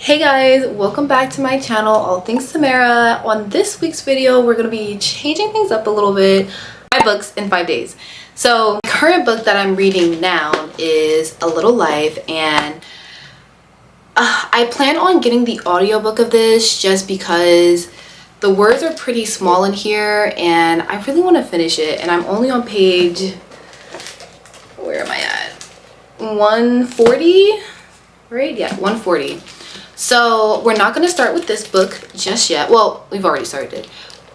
Hey guys, welcome back to my channel, All Things Samara. On this week's video, we're going to be changing things up a little bit. 5 books in 5 days. So the current book that I'm reading now is A Little Life, and I plan on getting the audiobook of this just because the words are pretty small in here and I really want to finish it. And I'm only on page, where am I at? 140, right? Yeah, 140. So we're not going to start with this book just yet. Well, we've already started,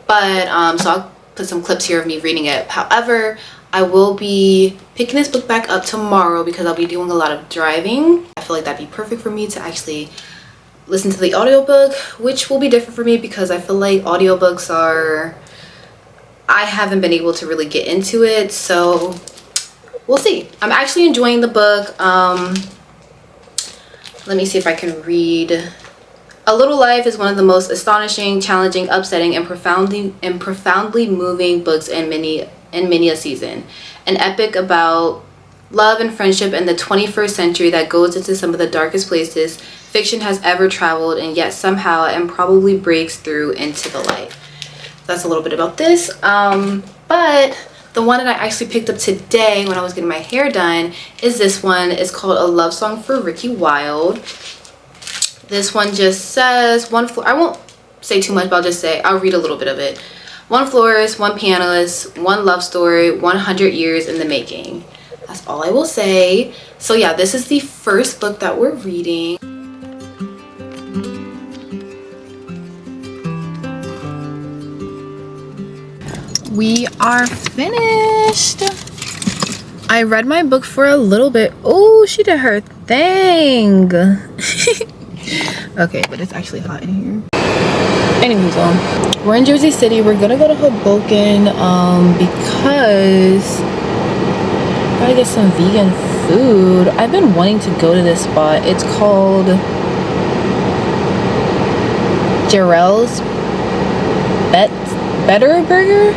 but so I'll put some clips here of me reading it. However, I will be picking this book back up tomorrow because I'll be doing a lot of driving. I feel like that'd be perfect for me to actually listen to the audiobook, which will be different for me because I feel like audiobooks I haven't been able to really get into it, so we'll see. I'm actually enjoying the book. Let me see if I can read. A Little Life is one of the most astonishing, challenging, upsetting, and profoundly moving books in many a season. An epic about love and friendship in the 21st century that goes into some of the darkest places fiction has ever traveled, and yet somehow and probably breaks through into the light. That's a little bit about this. But the one that I actually picked up today when I was getting my hair done is this one. It's called A Love Song for Ricky Wilde. This one just says one floor. I won't say too much, but I'll read a little bit of it. One florist, one pianist, one love story, 100 years in the making. That's all I will say. So yeah, this is the first book that we're reading. We are finished. I read my book for a little bit. Oh, she did her thing. Okay, but it's actually hot in here. Anyways, we're in Jersey City. We're gonna go to Hoboken because I gotta get some vegan food. I've been wanting to go to this spot. It's called Jarrell's Better Burger.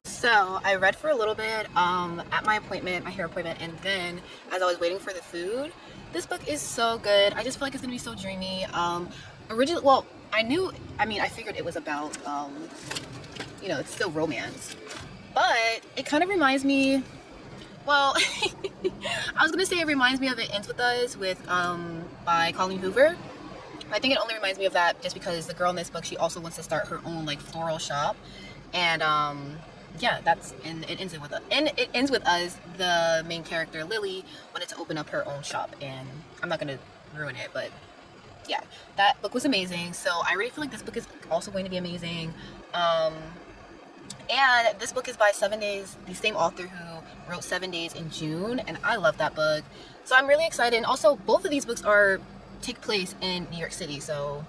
So I read for a little bit at my hair appointment, and then as I was waiting for the food. This book is so good. I just feel like it's gonna be so dreamy. Well, I figured it was about it's still romance, but it kind of reminds me, well, I was gonna say it reminds me of It Ends With Us by Colleen Hoover. I think it only reminds me of that just because the girl in this book, she also wants to start her own like floral shop, and yeah, It Ends With Us, the main character Lily wanted to open up her own shop, and I'm not gonna ruin it, but yeah, that book was amazing. So I really feel like this book is also going to be amazing. And this book is by 7 Days, the same author who wrote 7 Days in June, and I love that book. So I'm really excited. And also, both of these books take place in New York City, so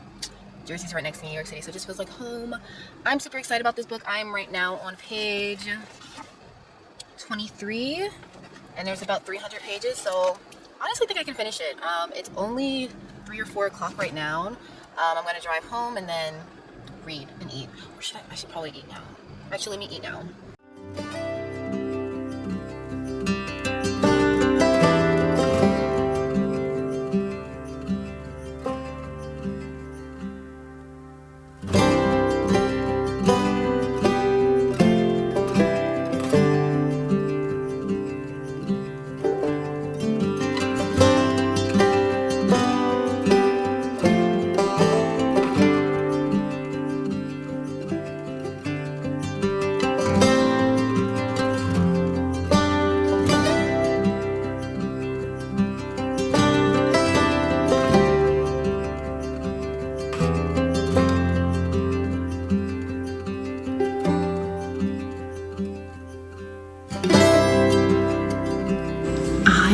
Jersey's right next to New York City, so it just feels like home. I'm super excited about this book. I'm right now on page 23, and there's about 300 pages, so I honestly think I can finish it. It's only 3 or 4 o'clock right now. I'm gonna drive home and then read and eat. Or I should probably eat now. Actually, let me eat now.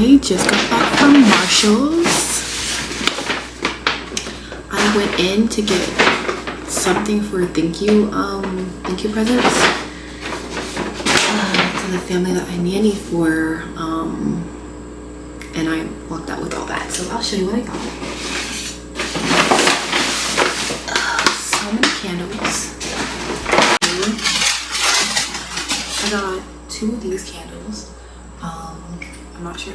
I just got back from Marshall's. went in to get something for thank you presents to the family that I nanny for, and I walked out with all that. So I'll show you what I got. So many candles. I got 2 of these candles. I'm not sure.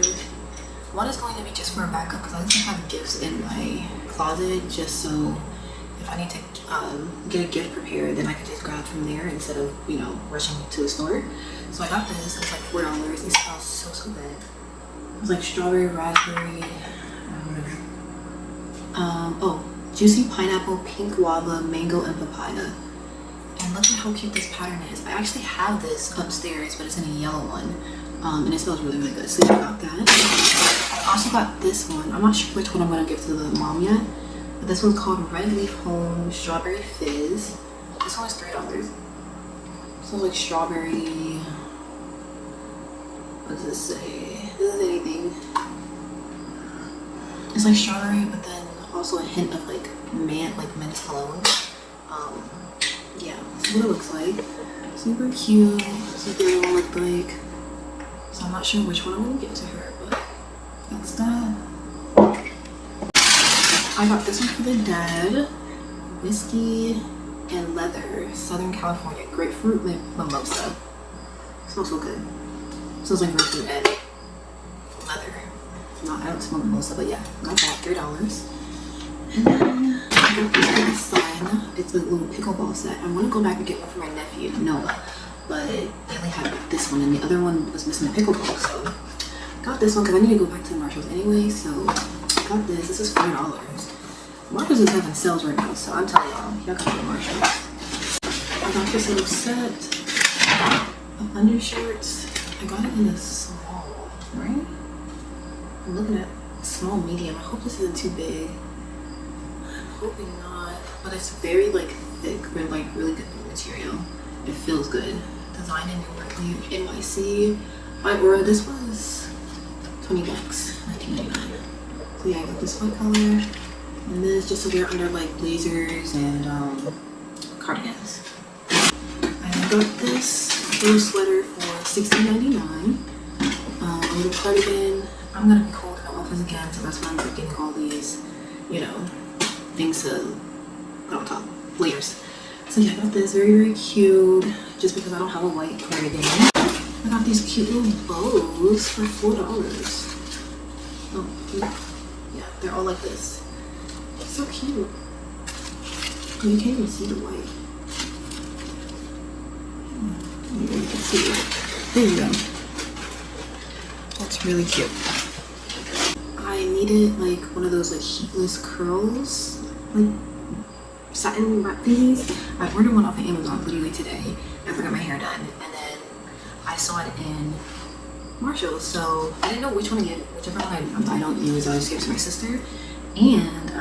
One is going to be just for a backup because I just have gifts in my closet, just so if I need to get a gift prepared, then I can just grab from there instead of, you know, rushing to the store. So I got this. It's like $4. It smells so good. It was like strawberry, raspberry, oh, juicy pineapple, pink guava, mango, and papaya. And look at how cute this pattern is. I actually have this upstairs, but it's in a yellow one. And it smells really good. So I got that. I also got this one. I'm not sure which one I'm gonna give to the mom yet. But this one's called Red Leaf Home Strawberry Fizz. This one is $3. It smells like strawberry. What does this say? It doesn't say anything. It's like strawberry, but then also a hint of like mint cologne. Yeah, that's what it looks like. Super cute. That's what the other one looked like. So I'm not sure which one I'm gonna give to her, but that's that. I got this one for the dad. Whiskey and leather, Southern California grapefruit mimosa. It smells so good. It smells like grapefruit and leather. No, I don't smell mimosa, but yeah, got that, $3. And then I got this sign. It's a little pickleball set. I'm gonna go back and get one for my nephew, Noah, but they only had this one and the other one was missing a pickleball, so got this one because I need to go back to the Marshalls anyway. So got this. This is $4. Marshalls is having sales right now, so I'm telling y'all gotta go to Marshalls. I got this little set of undershirts. I got it in a small, right? I'm looking at small, medium. I hope this isn't too big. I'm hoping not, but it's very like thick and like really good material. It feels good. Designed in New York, NYC by Aura. This was $20, $19.99. So yeah, I got this white color, and this just to wear under like blazers and cardigans. I got this little sweater for $16.99. A little cardigan. I'm gonna be cold in the office again, so that's why I'm getting all these, you know, things to put on top, layers. So yeah, I got this, very cute, just because I don't have a white cardigan. I got these cute little bows for $4. Oh, yeah, they're all like this. So cute. Oh, you can't even see the white. Maybe you can see it. There you go. That's really cute. I needed like one of those like heatless curls, like satin wrap thingies. I ordered one off of Amazon literally today after I got my hair done, and then I saw it in Marshalls, so I didn't know which one to get. Whichever one I don't use, I just gave it to my sister. And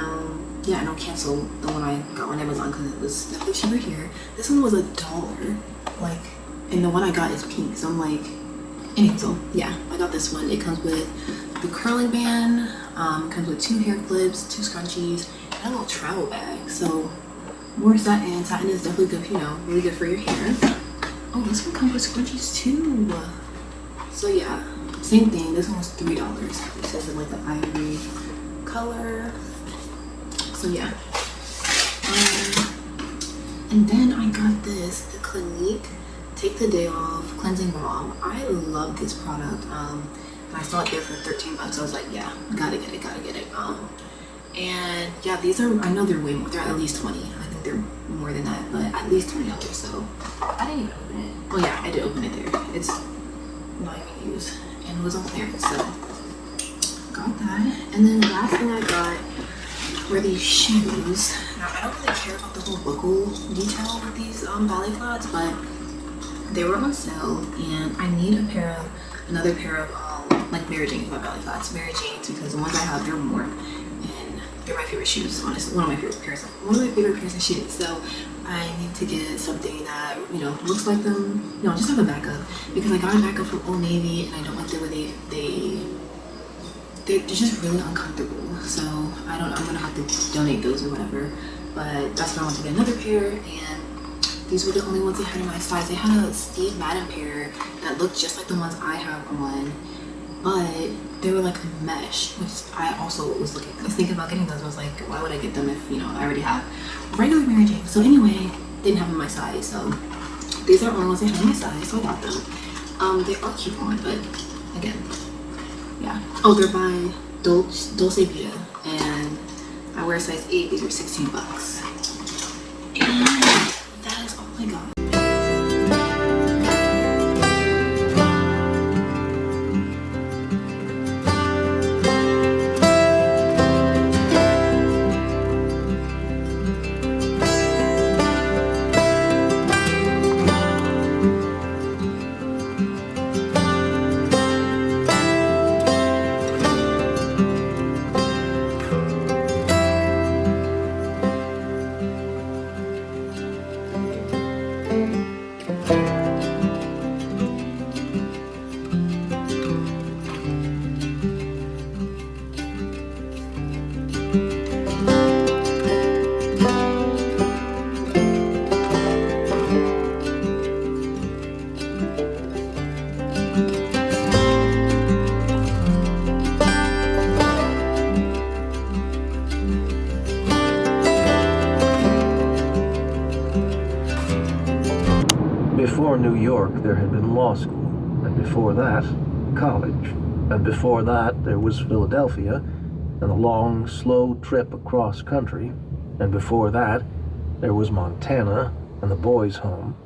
yeah, I don't cancel the one I got on Amazon because it was definitely cheaper here. This one was $1, like, and the one I got is pink, so I'm like, anyway, so yeah, I got this one. It comes with the curling band, comes with 2 hair clips, 2 scrunchies, and a little travel bag. So more satin. Satin is definitely good, you know, really good for your hair. Oh, this one comes with scrunchies too. So yeah, same thing. This one was $3. It says in like the ivory color. So yeah. And then I got this, the Clinique Take the Day Off Cleansing Balm. I love this product. And I saw it there for $13. I was like, yeah, gotta get it. And yeah, these are, I know they're way more, they're at least 20. I think they're more than that, but at least $20. So I didn't even open it. Oh yeah, I did open it there. It's not even used, and it was on there, so got that. And then the last thing I got were these shoes. Now I don't really care about the whole buckle detail with these ballet flats, but they were on sale, and I need another pair of like Mary Jane's, my ballet flats, Mary Jane's, because the ones I have, they're more, and they're my favorite shoes, honestly. One of my favorite pairs of shoes. So I need to get something that, you know, looks like them, you know, just have a backup, because I got a backup from Old Navy, and I don't like the way they're just really uncomfortable. So I'm gonna have to donate those or whatever. But that's when I want to get another pair, and these were the only ones they had in my size. They had a Steve Madden pair that looked just like the ones I have on, but they were like mesh, which I also was thinking about getting those. I was like, why would I get them if, you know, I already have regular Mary Jane? So anyway, didn't have in my size, so these are the only ones they have in my size, so I got them. They are cute on, but again, yeah. Oh, they're by Dolce Vita, and I wear a size 8. These are 16 bucks. And that is all I got. Before New York, there had been law school, and before that, college, and before that, there was Philadelphia, and a long, slow trip across country, and before that, there was Montana, and the boys' home,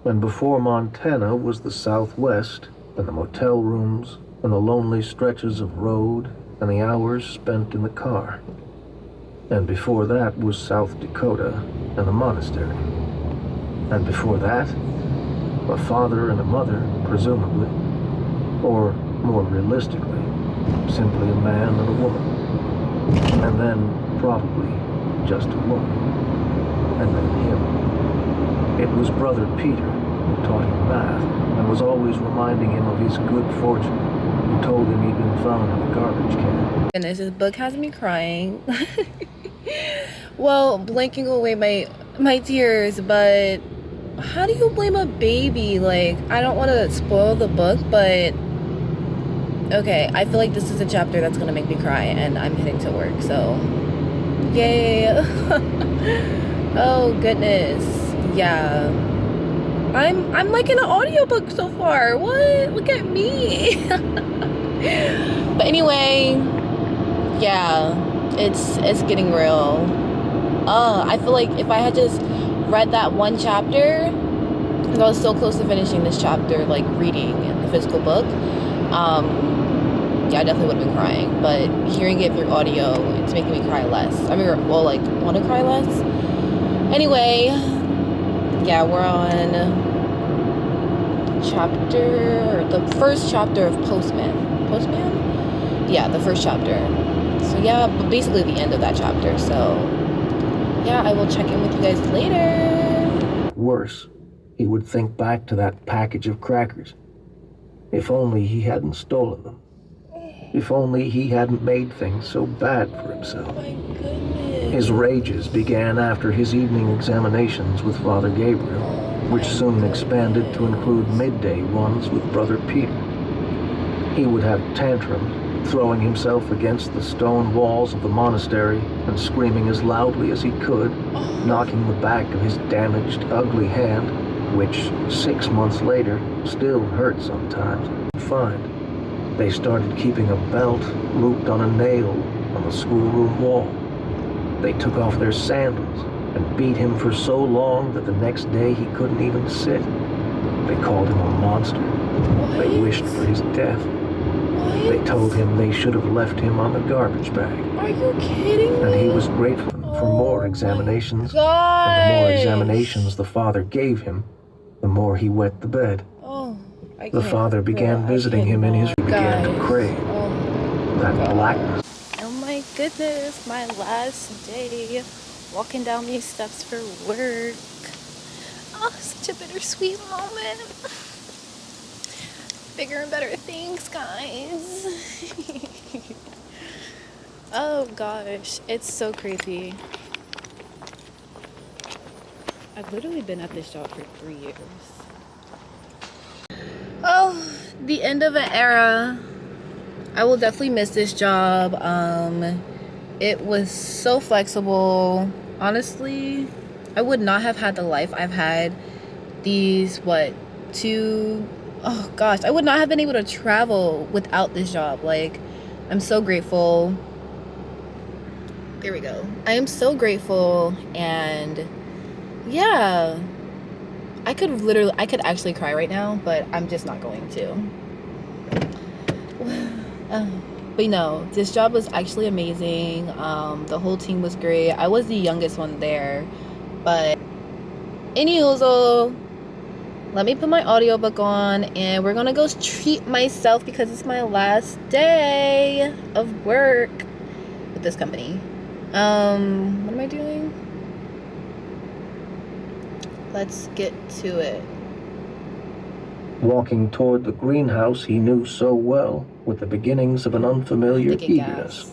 and before Montana was the Southwest, and the motel rooms, and the lonely stretches of road, and the hours spent in the car, and before that was South Dakota, and the monastery, and before that, a father and a mother, presumably, or more realistically, simply a man and a woman, and then probably just a woman, and then him. It was Brother Peter who taught him math and was always reminding him of his good fortune, who told him he'd been found in a garbage can. And this book has me crying. Well, blanking away my tears, but how do you blame a baby? Like, I don't want to spoil the book, but okay, I feel like this is a chapter that's gonna make me cry, and I'm heading to work, so yay. Oh goodness, yeah. I'm like in an audiobook so far. What? Look at me. But anyway, yeah, it's getting real. I feel like if I had just read that one chapter, because I was so close to finishing this chapter, like reading the physical book, yeah, I definitely would have been crying. But hearing it through audio, it's making me cry less. I mean, well, like, want to cry less. Anyway, yeah, we're on the first chapter of Postman. Yeah, the first chapter. So yeah, but basically the end of that chapter. So yeah, I will check in with you guys later. Worse, he would think back to that package of crackers. If only he hadn't stolen them. If only he hadn't made things so bad for himself. Oh my goodness. His rages began after his evening examinations with Father Gabriel, which soon expanded to include midday ones with Brother Peter. He would have tantrums, throwing himself against the stone walls of the monastery and screaming as loudly as he could, knocking the back of his damaged, ugly hand, which 6 months later still hurt sometimes, find. They started keeping a belt looped on a nail on the schoolroom wall. They took off their sandals and beat him for so long that the next day he couldn't even sit. They called him a monster. They wished for his death. They told him they should have left him on the garbage bag. Are you kidding me? And he was grateful for more examinations. And the more examinations the father gave him, the more he wet the bed. The father began visiting him in his room, began to crave that blackness. Oh my goodness, my last day walking down these steps for work. Oh, such a bittersweet moment. Bigger and better things, guys. Oh gosh, it's so crazy. I've literally been at this job for 3 years. Oh, the end of an era. I will definitely miss this job. It was so flexible. Honestly, I would not have had the life I've had these, oh gosh, I would not have been able to travel without this job. Like, I'm so grateful. There we go. I am so grateful, and yeah, I could actually cry right now, but I'm just not going to. But no, this job was actually amazing. The whole team was great. I was the youngest one there, but anywho, let me put my audiobook on, and we're gonna go treat myself because it's my last day of work with this company. What am I doing? Let's get to it. Walking toward the greenhouse he knew so well, with the beginnings of an unfamiliar eagerness.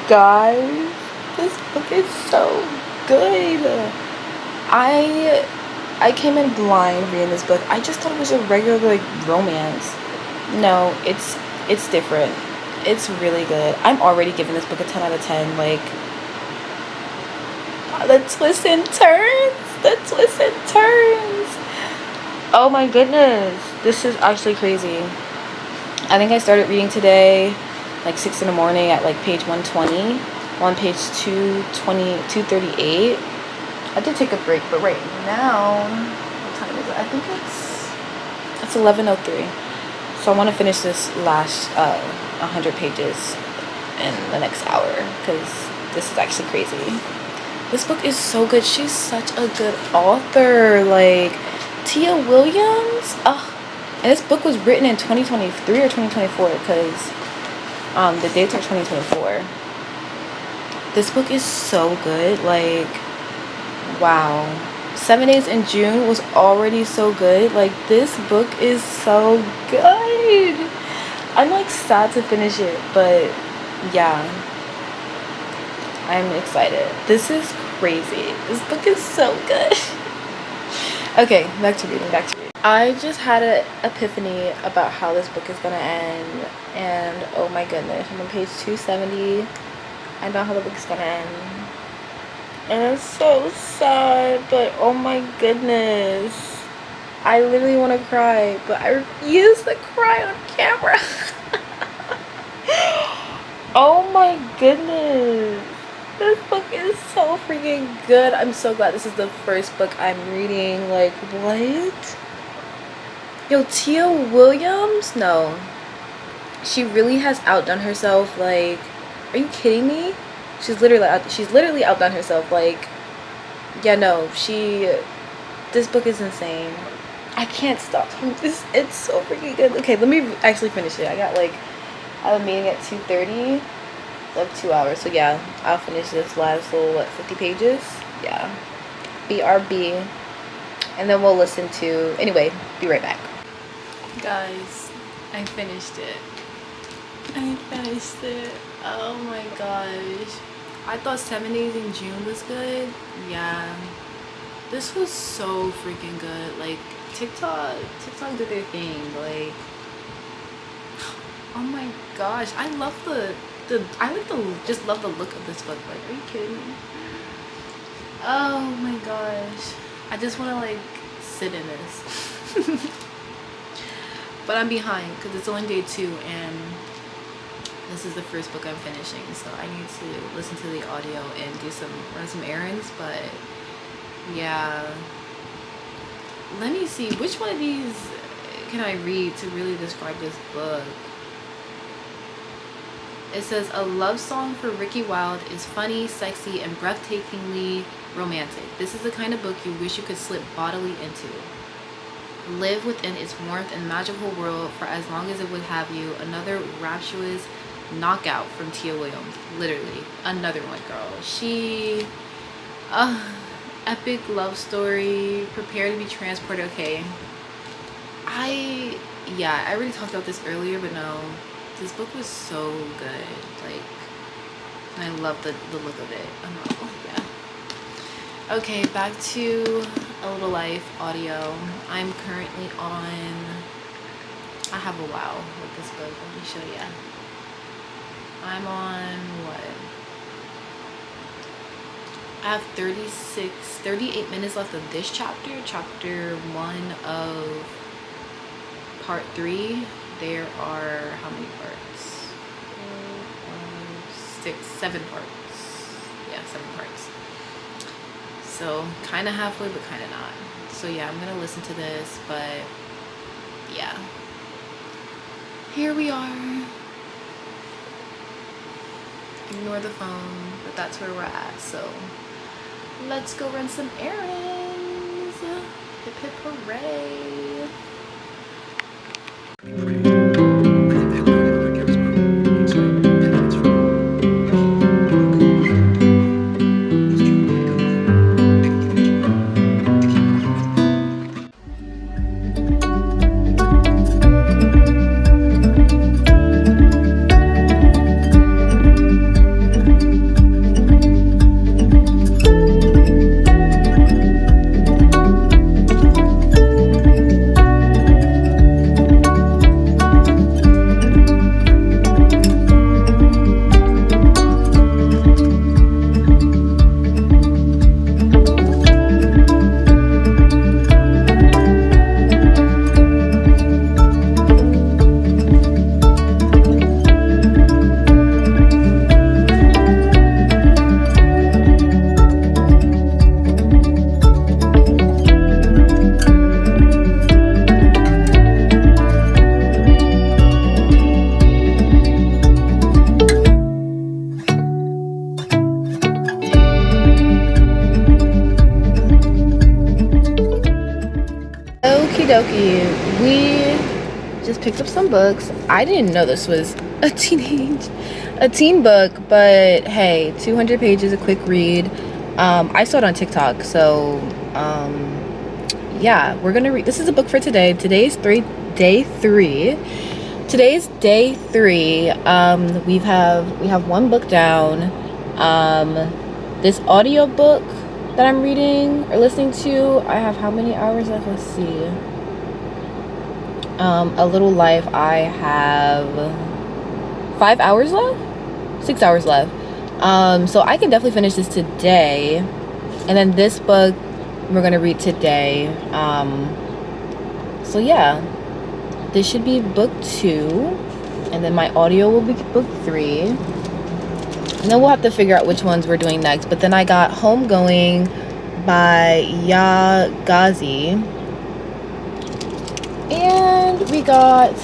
Guys, this book is so good. I came in blind reading this book. I just thought it was a regular like romance. No, it's different. It's really good. I'm already giving this book a 10 out of 10. Like, the twists and turns. The twists and turns. Oh my goodness. This is actually crazy. I think I started reading today like 6 in the morning at like page 120. I'm on page 238. I did take a break, but right now, what time is it? I think it's 11:03. So I want to finish this last 100 pages in the next hour because this is actually crazy. This book is so good. She's such a good author. Like, Tia Williams. And this book was written in 2023 or 2024 because the dates are 2024. This book is so good. Like, wow. 7 Days in June was already so good. Like, this book is so good. I'm like sad to finish it, but yeah, I'm excited. This is crazy. This book is so good. Okay, back to reading. I just had an epiphany about how this book is gonna end, and oh my goodness, I'm on page 270. I know how the book's gonna end, and it's so sad, but oh my goodness, I literally want to cry, but I refuse to cry on camera. Oh my goodness, this book is so freaking good. I'm so glad this is the first book I'm reading. Like, what? Yo, Tia Williams? No. She really has outdone herself. Like, are you kidding me? She's literally outdone herself. Like, yeah, no, this book is insane. I can't stop. It's so freaking good. Okay, let me actually finish it. I have a meeting at 2:30. So I have 2 hours. So yeah, I'll finish this last little, 50 pages? Yeah. BRB. And then we'll listen to, anyway, be right back. Guys, I finished it. Oh my gosh. I thought 7 Days in June was good. Yeah. This was so freaking good. Like, TikTok did their thing. Like, oh my gosh. I love just love the look of this book. Like, are you kidding me? Oh my gosh. I just want to, like, sit in this. But I'm behind because it's only day 2 and this is the first book I'm finishing, so I need to listen to the audio and run some errands. But yeah, let me see which one of these can I read to really describe this book. It says, a love song for Ricky Wilde is funny, sexy, and breathtakingly romantic. This is the kind of book you wish you could slip bodily into. Live within its warmth and magical world for as long as it would have you. Another rapturous knockout from Tia Williams. Literally another one, girl. She epic love story, prepare to be transported. Okay, I already talked about this earlier, but no, this book was so good. Like, I love the look of it. Yeah. Okay, back to A Little Life audio. I'm currently on, I have a wow with this book. Let me show you. I'm on what? I have 38 minutes left of this chapter 1 of part 3. There are how many parts? 4, 5, 6, 7 parts. Yeah, 7 parts. So kind of halfway, but kind of not. So yeah, I'm gonna listen to this, but yeah, here we are. Ignore the phone, but that's where we're at. So let's go run some errands. Hip hip hooray. Okie dokie, we just picked up some books. I didn't know this was a teen book, but hey, 200 pages, a quick read. I saw it on TikTok, so yeah, we're gonna read. This is a book for today. Today's day three. We have one book down. This audio book that I'm reading or listening to, I have how many hours left? Let's see. A Little Life, I have 5 hours left, 6 hours left. So I can definitely finish this today, and then this book we're gonna read today. So yeah, this should be book 2, and then my audio will be book 3. And then we'll have to figure out which ones we're doing next. But then I got Homegoing by Ya Ghazi. And we got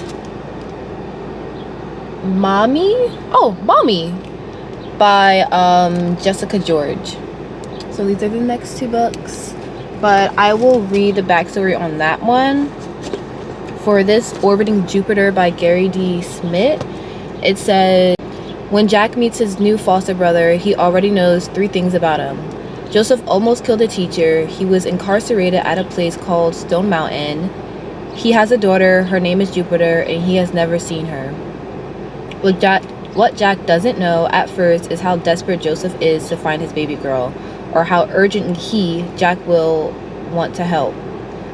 Mommy by Jessica George. So these are the next two books, but I will read the backstory on that one. For this, Orbiting Jupiter by Gary D. Smith, it says, when Jack meets his new foster brother, he already knows 3 things about him. Joseph almost killed a teacher. He was incarcerated at a place called Stone Mountain. He has a daughter. Her name is Jupiter, and he has never seen her. What Jack doesn't know at first is how desperate Joseph is to find his baby girl, or how urgently Jack will want to help.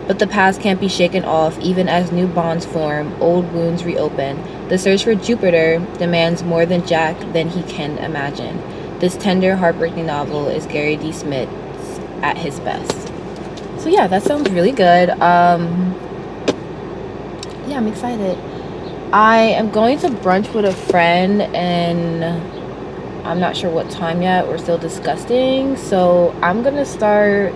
But the past can't be shaken off. Even as new bonds form, old wounds reopen. The search for Jupiter demands more than Jack than he can imagine. This tender, heartbreaking novel is Gary D. Smith at his best. So yeah, that sounds really good. Yeah, I'm excited. I am going to brunch with a friend, and I'm not sure what time yet. We're still discussing. So I'm gonna start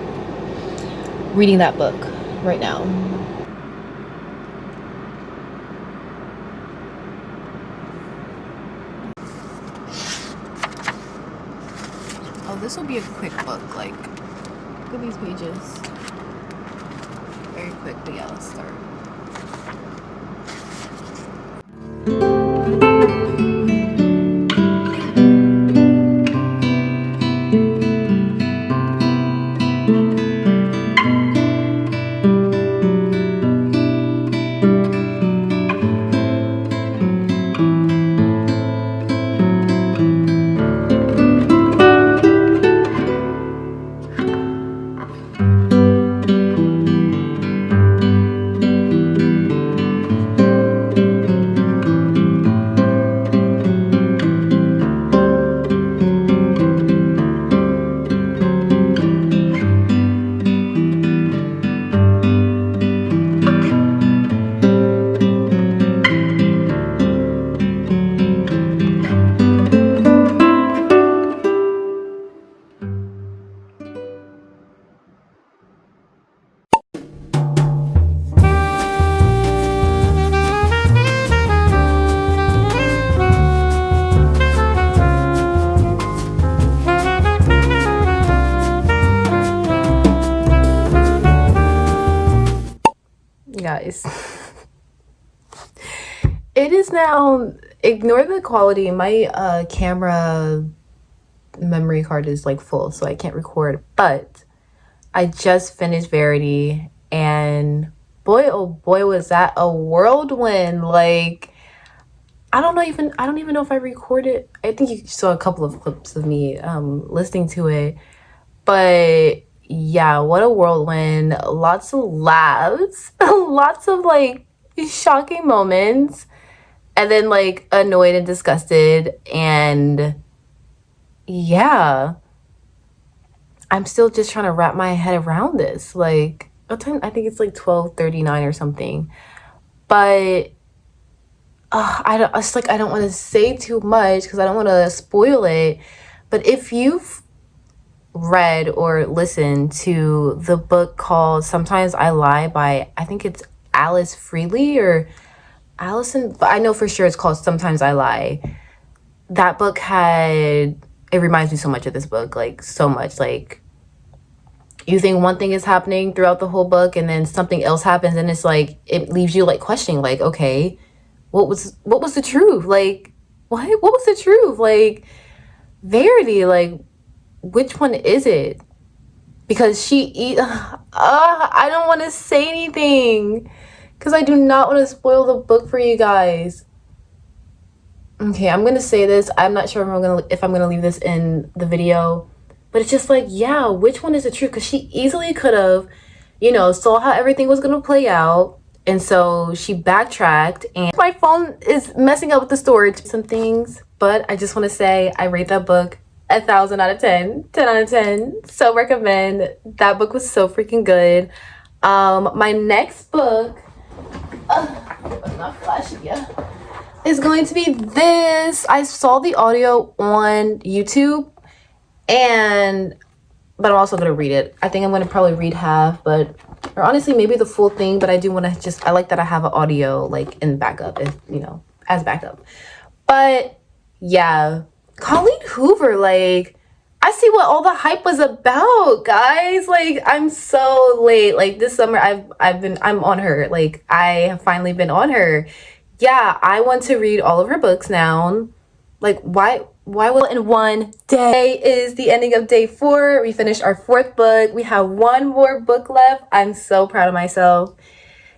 reading that book right now. Oh, this will be a quick book. Like, look at these pages. Very quick, but yeah, let's start. Guys, it is now, ignore the quality, my camera memory card is like full, so I can't record, but I just finished Verity, and boy oh boy was that a whirlwind. Like, I don't even know if I recorded. I think you saw a couple of clips of me listening to it, but yeah, what a whirlwind. Lots of laughs, lots of like shocking moments, and then like annoyed and disgusted. And yeah, I'm still just trying to wrap my head around this. Like, what time? I think it's like 12:39 or something. But I don't want to say too much because I don't want to spoil it. But if you've read or listened to the book called Sometimes I Lie by, I think it's Alice Freely or Allison, but I know for sure it's called Sometimes I Lie. That book it reminds me so much of this book, like so much. Like, you think one thing is happening throughout the whole book, and then something else happens, and it's like it leaves you like questioning, like, okay, what was the truth? Like, what was the truth? Like, Verity, like, which one is it? Because I don't want to say anything because I do not want to spoil the book for you guys. Okay, I'm gonna say this. I'm not sure if I'm gonna leave this in the video, but it's just like, yeah, which one is the truth? Because she easily could have, saw how everything was gonna play out, and so she backtracked. And my phone is messing up with the storage, some things, but I just want to say I rate that book 1,000 out of 10, 10 out of 10. So recommend. That book was so freaking good. My next book, I'm not flashing yet, is going to be this. I saw the audio on YouTube, but I'm also gonna read it. I think I'm gonna probably read half, but or honestly maybe the full thing, but I do want to just, I like that I have an audio like in backup, if you know, as backup. But yeah, Colleen Hoover, like I see what all the hype was about, guys. Like I'm so late. Like this summer I'm on her. Like I have finally been on her. Yeah, I want to read all of her books now. Like why will in one day is the ending of day 4. We finished our 4th book. We have one more book left. I'm so proud of myself.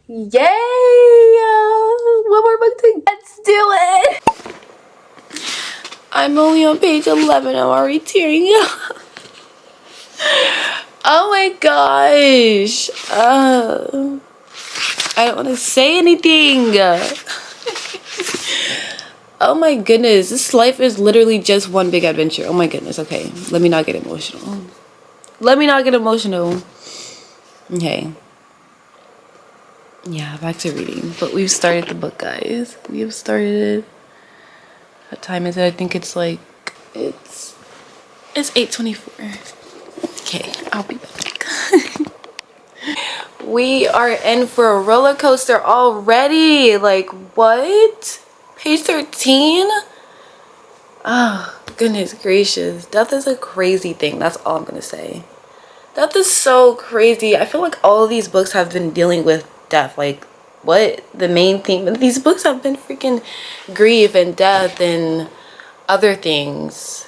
Yay! One more book to let's do it. I'm only on page 11. I'm already tearing up. Oh my gosh. I don't want to say anything. Oh my goodness. This life is literally just one big adventure. Oh my goodness. Okay. Let me not get emotional. Okay. Yeah, back to reading. But we've started the book, guys. We have started. What time is it? I think it's like, it's 8:24. Okay, I'll be back. We are in for a roller coaster already. Like, what? Page 13? Oh, goodness gracious. Death is a crazy thing. That's all I'm gonna say. Death is so crazy. I feel like all of these books have been dealing with death. Like, what? The main theme of these books have been freaking grief and death and other things.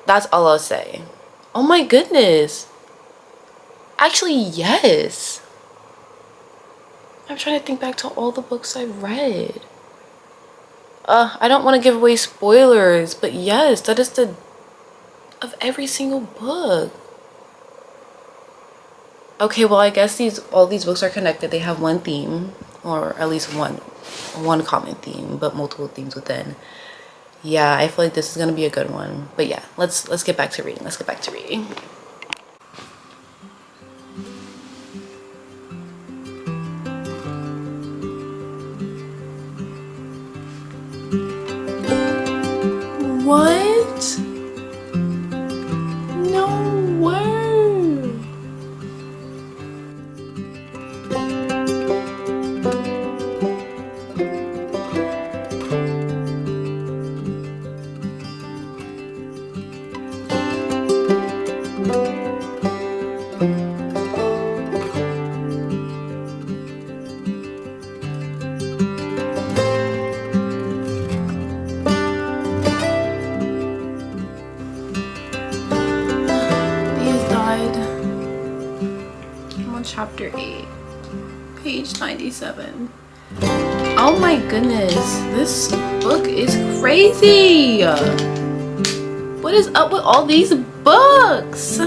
That's all I'll say. Oh my goodness. Actually, yes. I'm trying to think back to all the books I've read. I don't want to give away spoilers, but yes, that is the of every single book. Okay, well, I guess all these books are connected. They have one theme, or at least one common theme, but multiple themes within. Yeah, I feel like this is gonna be a good one. But yeah, let's get back to reading. Let's get back to reading. What? No way. Chapter 8, page 97. Oh my goodness, this book is crazy. What is up with all these books?